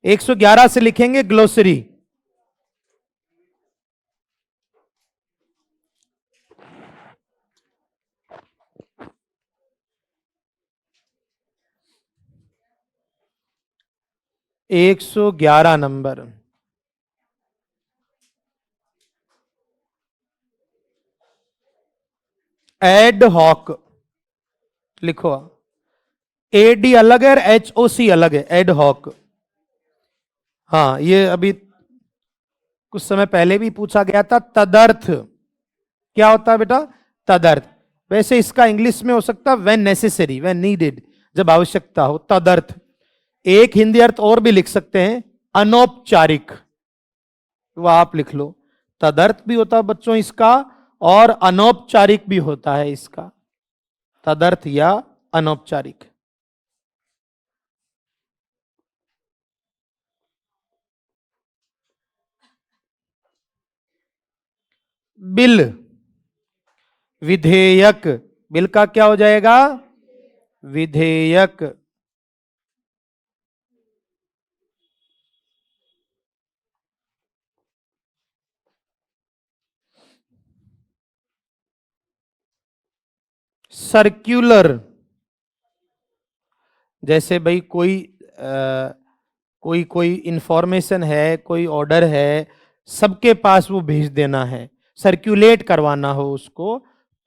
111 से लिखेंगे ग्लोसरी। एक 111 नंबर। एड हॉक लिखो, एडी अलग है और HOC अलग है, एड हॉक। हाँ, ये अभी कुछ समय पहले भी पूछा गया था। तदर्थ क्या होता है बेटा? तदर्थ। वैसे इसका इंग्लिश में हो सकता है व्हेन नेसेसरी, व्हेन नीडेड, जब आवश्यकता हो, तदर्थ। एक हिंदी अर्थ और भी लिख सकते हैं, अनौपचारिक, वह आप लिख लो। तदर्थ भी होता है बच्चों इसका, और अनौपचारिक भी होता है इसका, तदर्थ या अनौपचारिक। बिल, विधेयक, बिल का क्या हो जाएगा? विधेयक। सर्क्यूलर, जैसे भाई कोई इंफॉर्मेशन है, कोई ऑर्डर है, सबके पास वो भेज देना है, सर्क्यूलेट करवाना हो उसको,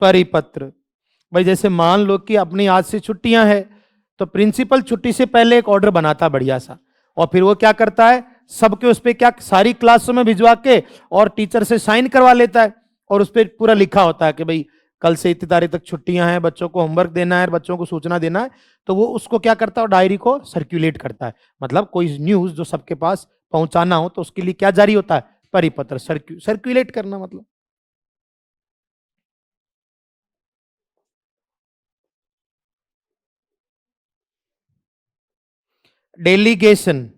परिपत्र। भाई जैसे मान लो कि अपनी आज से छुट्टियां हैं, तो प्रिंसिपल छुट्टी से पहले एक ऑर्डर बनाता बढ़िया सा, और फिर वो क्या करता है, सबके उस पर क्या सारी क्लासों में भिजवा के और टीचर से साइन करवा लेता है, और उस पर पूरा लिखा होता है कि भाई कल से इतनी तारीख तक छुट्टियां हैं, बच्चों को होमवर्क देना है, बच्चों को सूचना देना है। तो वो उसको क्या करता है, डायरी को सर्क्यूलेट करता है। मतलब कोई न्यूज जो सबके पास पहुंचाना हो तो उसके लिए क्या जारी होता है? परिपत्र, सर्क्यूलेट करना मतलब। डेलीगेशन,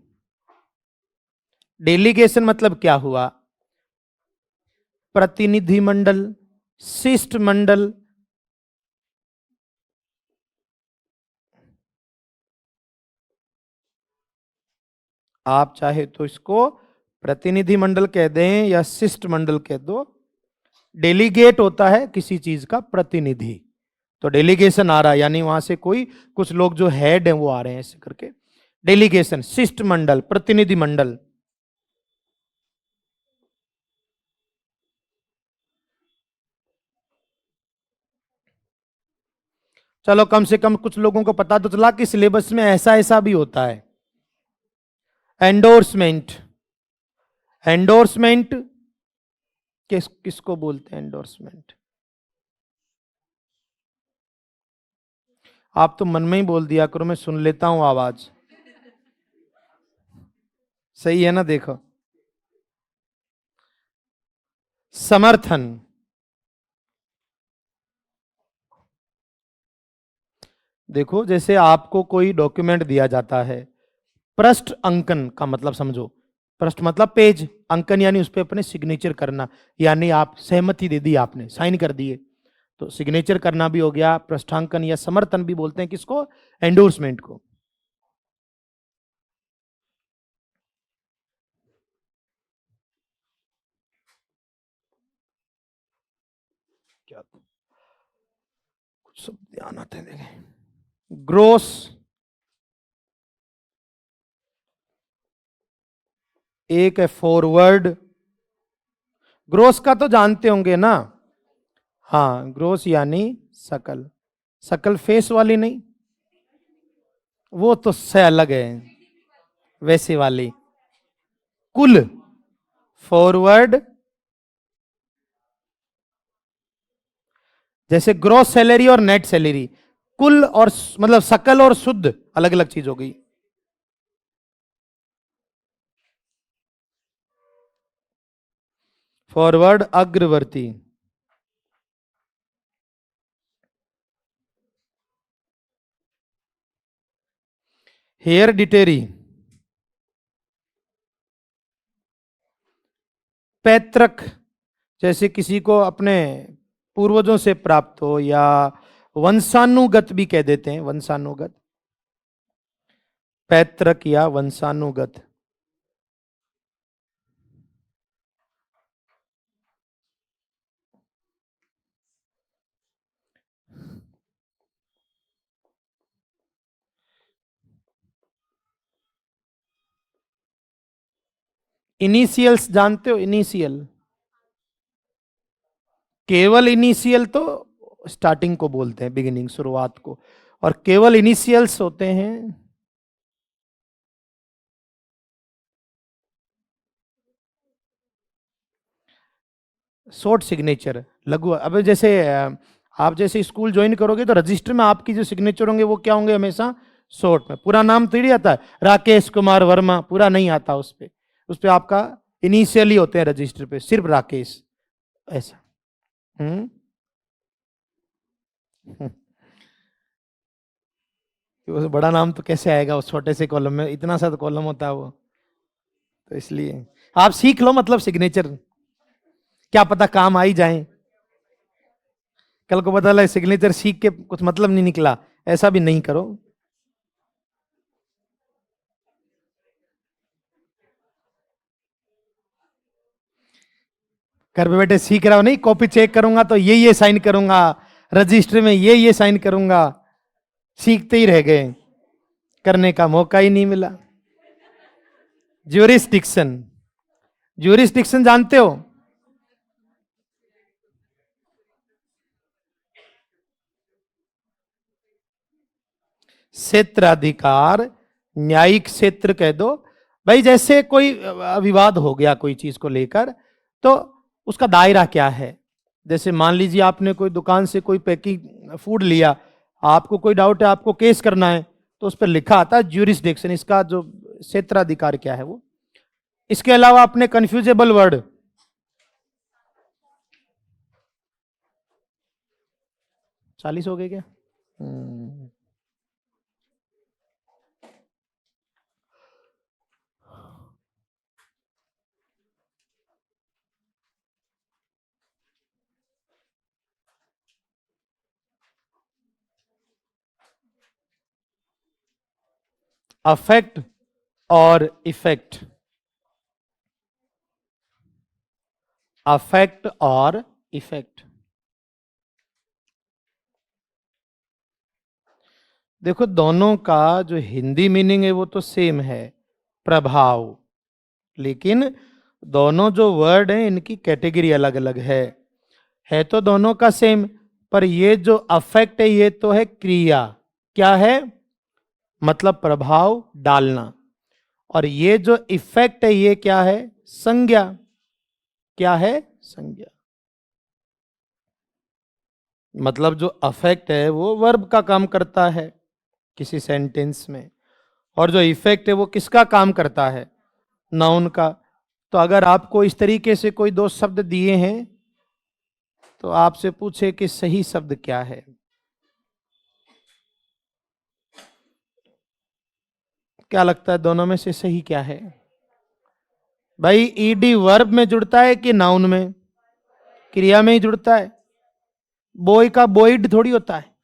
डेलीगेशन मतलब क्या हुआ? प्रतिनिधिमंडल, शिष्टमंडल। आप चाहे तो इसको प्रतिनिधिमंडल कह दें या शिष्टमंडल कह दो। डेलीगेट होता है किसी चीज का प्रतिनिधि, तो डेलीगेशन आ रहा है, यानी वहां से कोई कुछ लोग जो हेड हैं वो आ रहे हैं ऐसे करके। डेलीगेशन, शिष्टमंडल, प्रतिनिधिमंडल। चलो कम से कम कुछ लोगों को पता तो चला कि सिलेबस में ऐसा ऐसा भी होता है। एंडोर्समेंट, एंडोर्समेंट किसको बोलते हैं? एंडोर्समेंट आप तो मन में ही बोल दिया करो, मैं सुन लेता हूं आवाज। सही है ना? देखो, समर्थन। देखो जैसे आपको कोई डॉक्यूमेंट दिया जाता है, पृष्ठ अंकन का मतलब समझो, पृष्ठ मतलब पेज, अंकन यानी उस पर अपने सिग्नेचर करना, यानी आप सहमति दे दी, आपने साइन कर दिए, तो सिग्नेचर करना भी हो गया पृष्ठांकन, या समर्थन भी बोलते हैं किसको? एंडोर्समेंट को। क्या कुछ सब ध्यान आते हैं? ग्रोस, एक है फॉरवर्ड। ग्रोस का तो जानते होंगे ना? हाँ, ग्रोस यानी सकल, सकल फेस वाली नहीं, वो तो से अलग है, वैसे वाली। कुल, फॉरवर्ड, जैसे ग्रॉस सैलरी और नेट सैलरी, कुल और मतलब सकल और शुद्ध अलग अलग चीज हो गई। फॉरवर्ड, अग्रवर्ती। हेयरडिटेरी, पैतृक, जैसे किसी को अपने पूर्वजों से प्राप्त हो, या वंशानुगत भी कह देते हैं, वंशानुगत, पैतृक या वंशानुगत। इनिशियल्स जानते हो? इनिशियल, केवल इनिशियल तो स्टार्टिंग को बोलते हैं, बिगिनिंग, शुरुआत को, और केवल इनिशियल्स होते हैं शॉर्ट सिग्नेचर, लघु। अब जैसे आप जैसे स्कूल ज्वाइन करोगे तो रजिस्टर में आपकी जो सिग्नेचर होंगे वो क्या होंगे? हमेशा शॉर्ट में। पूरा नाम थोड़ी आता है, राकेश कुमार वर्मा, पूरा नहीं आता उस पे आपका इनिशियली होते हैं रजिस्टर पे, सिर्फ राकेश, ऐसा। हम्म वो बड़ा नाम तो कैसे आएगा उस छोटे से कॉलम में? इतना सा तो कॉलम होता है वो, तो इसलिए आप सीख लो, मतलब सिग्नेचर, क्या पता काम आ ही जाए। कल को पता लगे सिग्नेचर सीख के कुछ मतलब नहीं निकला, ऐसा भी नहीं करो। घर पे बैठे सीख रहा हो, नहीं कॉपी चेक करूंगा तो ये साइन करूंगा, रजिस्टर में ये साइन करूंगा, सीखते ही रह गए, करने का मौका ही नहीं मिला। ज्यूरिसडिक्शन, ज्यूरिसडिक्शन जानते हो? क्षेत्राधिकार, न्यायिक क्षेत्र कह दो भाई। जैसे कोई विवाद हो गया कोई चीज को लेकर, तो उसका दायरा क्या है? जैसे मान लीजिए आपने कोई दुकान से कोई पैकिंग फूड लिया, आपको कोई डाउट है, आपको केस करना है, तो उस पर लिखा आता है ज्यूरिसडिक्शन, इसका जो क्षेत्राधिकार क्या है वो। इसके अलावा अपने कंफ्यूजेबल वर्ड, चालीस हो गए क्या? अफेक्ट और इफेक्ट, अफेक्ट और इफेक्ट। देखो दोनों का जो हिंदी मीनिंग है वो तो सेम है, प्रभाव, लेकिन दोनों जो वर्ड हैं इनकी कैटेगरी अलग अलग है तो दोनों का सेम, पर ये जो अफेक्ट है ये तो है क्रिया, क्या है? मतलब प्रभाव डालना। और ये जो इफेक्ट है ये क्या है? संज्ञा। क्या है? संज्ञा। मतलब जो अफेक्ट है वो वर्ब का काम करता है किसी सेंटेंस में, और जो इफेक्ट है वो किसका काम करता है? नाउन का। तो अगर आपको इस तरीके से कोई दो शब्द दिए हैं तो आपसे पूछे कि सही शब्द क्या है, क्या लगता है दोनों में से सही क्या है? भाई ईडी वर्ब में जुड़ता है कि नाउन में? क्रिया में ही जुड़ता है। बॉय का बॉयड थोड़ी होता है,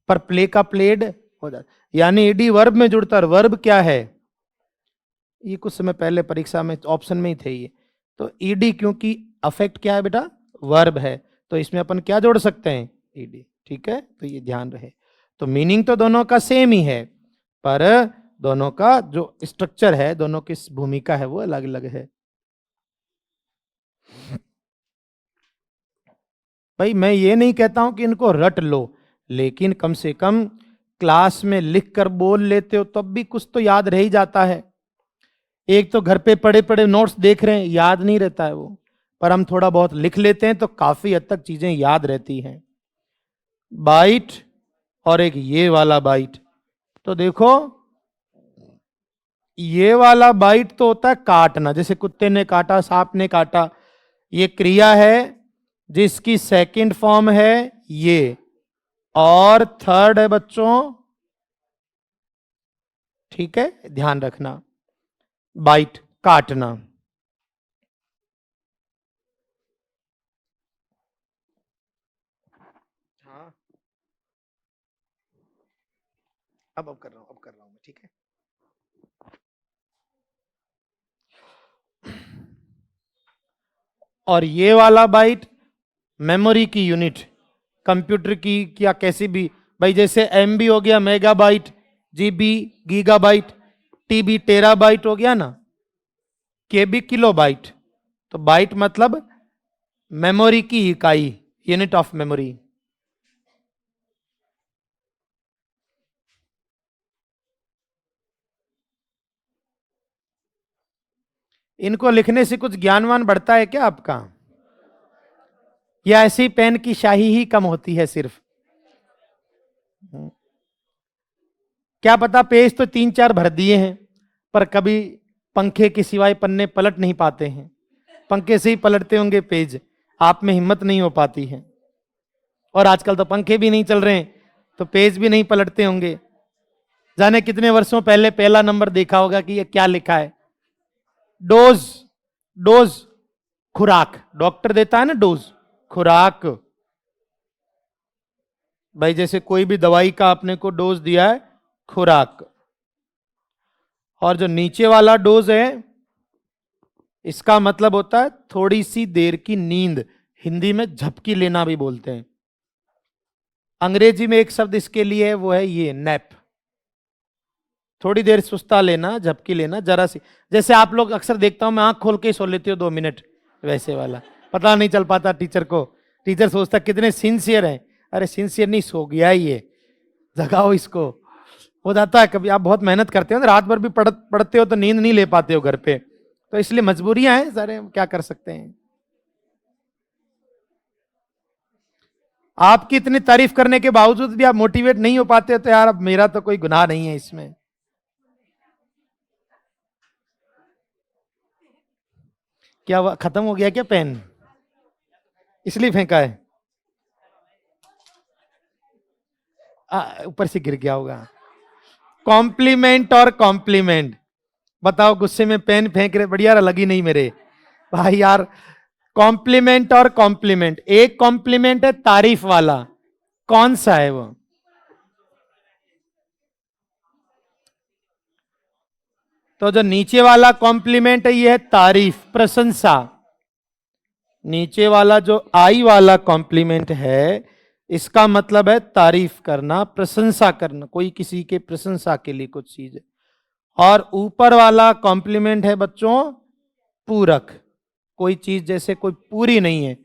पर प्ले का प्लेड हो जाता, यानी ईडी वर्ब में जुड़ता है। वर्ब क्या है? ये कुछ समय पहले परीक्षा में ऑप्शन में ही थे ये। तो ईडी, क्योंकि अफेक्ट क्या है बेटा? वर्ब है, तो इसमें अपन क्या जोड़ सकते हैं? ईडी। ठीक है, तो ये ध्यान रहे। तो मीनिंग तो दोनों का सेम ही है, पर दोनों का जो स्ट्रक्चर है, दोनों की भूमिका है वो अलग अलग है। भाई मैं ये नहीं कहता हूं कि इनको रट लो, लेकिन कम से कम क्लास में लिख कर बोल लेते हो तब भी कुछ तो याद रह ही जाता है। एक तो घर पे पड़े पड़े नोट्स देख रहे हैं, याद नहीं रहता है वो, पर हम थोड़ा बहुत लिख लेते हैं तो काफी हद तक चीजें याद रहती हैं। बाइट और एक ये वाला बाइट, तो देखो ये वाला बाइट तो होता है काटना, जैसे कुत्ते ने काटा, सांप ने काटा, ये क्रिया है जिसकी सेकंड फॉर्म है ये, और थर्ड है बच्चों, ठीक है ध्यान रखना, बाइट, काटना। हाँ अब कर रहा हूं, अब कर रहा हूं मैं, ठीक है। और ये वाला बाइट मेमोरी की यूनिट, कंप्यूटर की या कैसी भी, भाई जैसे एमबी हो गया megabyte, GB gigabyte, TB terabyte हो गया ना, केबी किलो बाइट, तो बाइट मतलब मेमोरी की इकाई, यूनिट ऑफ मेमोरी। इनको लिखने से कुछ ज्ञानवान बढ़ता है क्या आपका, या ऐसी पेन की शाही ही कम होती है सिर्फ? क्या पता पेज तो 3-4 भर दिए हैं, पर कभी पंखे के सिवाय पन्ने पलट नहीं पाते हैं, पंखे से ही पलटते होंगे पेज, आप में हिम्मत नहीं हो पाती है। और आजकल तो पंखे भी नहीं चल रहे हैं, तो पेज भी नहीं पलटते होंगे। जाने कितने वर्षों पहले पहला नंबर देखा होगा कि ये क्या लिखा है, डोज, डोज खुराक, डॉक्टर देता है ना डोज, खुराक। भाई जैसे कोई भी दवाई का आपने को डोज दिया है, खुराक। और जो नीचे वाला डोज है, इसका मतलब होता है थोड़ी सी देर की नींद, हिंदी में झपकी लेना भी बोलते हैं। अंग्रेजी में एक शब्द इसके लिए है, वो है ये नैप। थोड़ी देर सुस्ता लेना, झपकी लेना जरा सी, जैसे आप लोग अक्सर देखता हूं मैं आंख खोल के ही सो लेते हो 2 मिनट, वैसे वाला। पता नहीं चल पाता टीचर को, टीचर सोचता कितने सिंसियर हैं, अरे सिंसियर नहीं, सो गया ये, जगाओ इसको। हो जाता है कभी, आप बहुत मेहनत करते हो, रात भर भी पढ़ते हो तो नींद नहीं ले पाते हो घर पे, तो इसलिए मजबूरियां हैं सारे, क्या कर सकते हैं। आपकी इतनी तारीफ करने के बावजूद भी आप मोटिवेट नहीं हो पाते, तो यार अब मेरा तो कोई गुनाह नहीं है इसमें। क्या हुआ, खत्म हो गया क्या पेन, इसलिए फेंका है? ऊपर से गिर गया होगा। कॉम्प्लीमेंट और कॉम्प्लीमेंट, बताओ, गुस्से में पेन फेंक रहे, बढ़िया लगी नहीं मेरे भाई यार। कॉम्प्लीमेंट और कॉम्प्लीमेंट, एक कॉम्प्लीमेंट है तारीफ वाला, कौन सा है वो? तो जो नीचे वाला कॉम्प्लीमेंट है ये है तारीफ, प्रशंसा। नीचे वाला जो आई वाला कॉम्प्लीमेंट है, इसका मतलब है तारीफ करना, प्रशंसा करना, कोई किसी के प्रशंसा के लिए कुछ चीज है। और ऊपर वाला कॉम्प्लीमेंट है बच्चों पूरक, कोई चीज जैसे कोई पूरी नहीं है,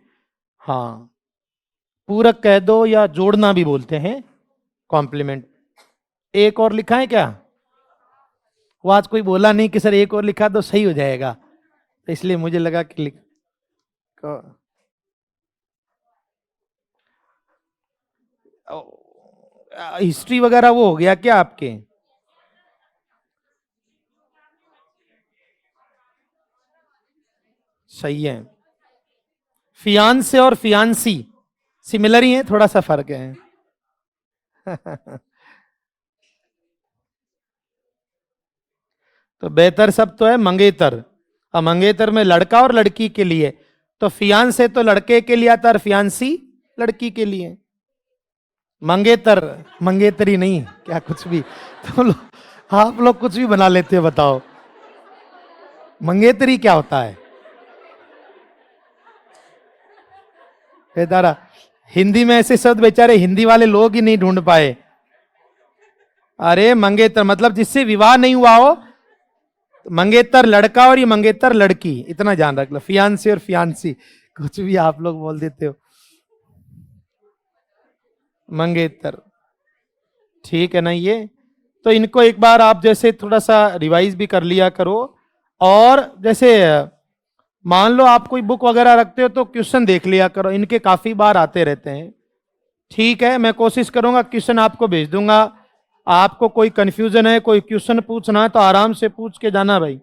हाँ पूरक कह दो, या जोड़ना भी बोलते हैं कॉम्प्लीमेंट। एक और लिखा है क्या? वो आज कोई बोला नहीं कि सर एक और लिखा तो सही हो जाएगा, तो इसलिए मुझे लगा कि लिख। हिस्ट्री वगैरह वो हो गया क्या आपके? सही है। फियांसे और फियांसी सिमिलर ही है, थोड़ा सा फर्क है। तो बेहतर सब तो है मंगेतर, और मंगेतर में लड़का और लड़की के लिए, तो फियांसे तो लड़के के लिए आता है, फियांसी लड़की के लिए। मंगेतर मंगेतरी नहीं, क्या कुछ भी, तो आप लोग कुछ भी बना लेते हो, बताओ मंगेतरी क्या होता है? बेचारा हिंदी में ऐसे शब्द बेचारे हिंदी वाले लोग ही नहीं ढूंढ पाए। अरे मंगेतर मतलब जिससे विवाह नहीं हुआ हो, मंगेतर लड़का और ये मंगेतर लड़की, इतना ध्यान रख लो। फियांसी और फियांसी कुछ भी आप लोग बोल देते हो, मंगेतर, ठीक है ना ये? तो इनको एक बार आप जैसे थोड़ा सा रिवाइज भी कर लिया करो। और जैसे मान लो आप कोई बुक वगैरह रखते हो तो क्वेश्चन देख लिया करो, इनके काफी बार आते रहते हैं। ठीक है, मैं कोशिश करूंगा, क्वेश्चन आपको भेज दूंगा। आपको कोई कंफ्यूजन है, कोई क्वेश्चन पूछना है तो आराम से पूछ के जाना भाई।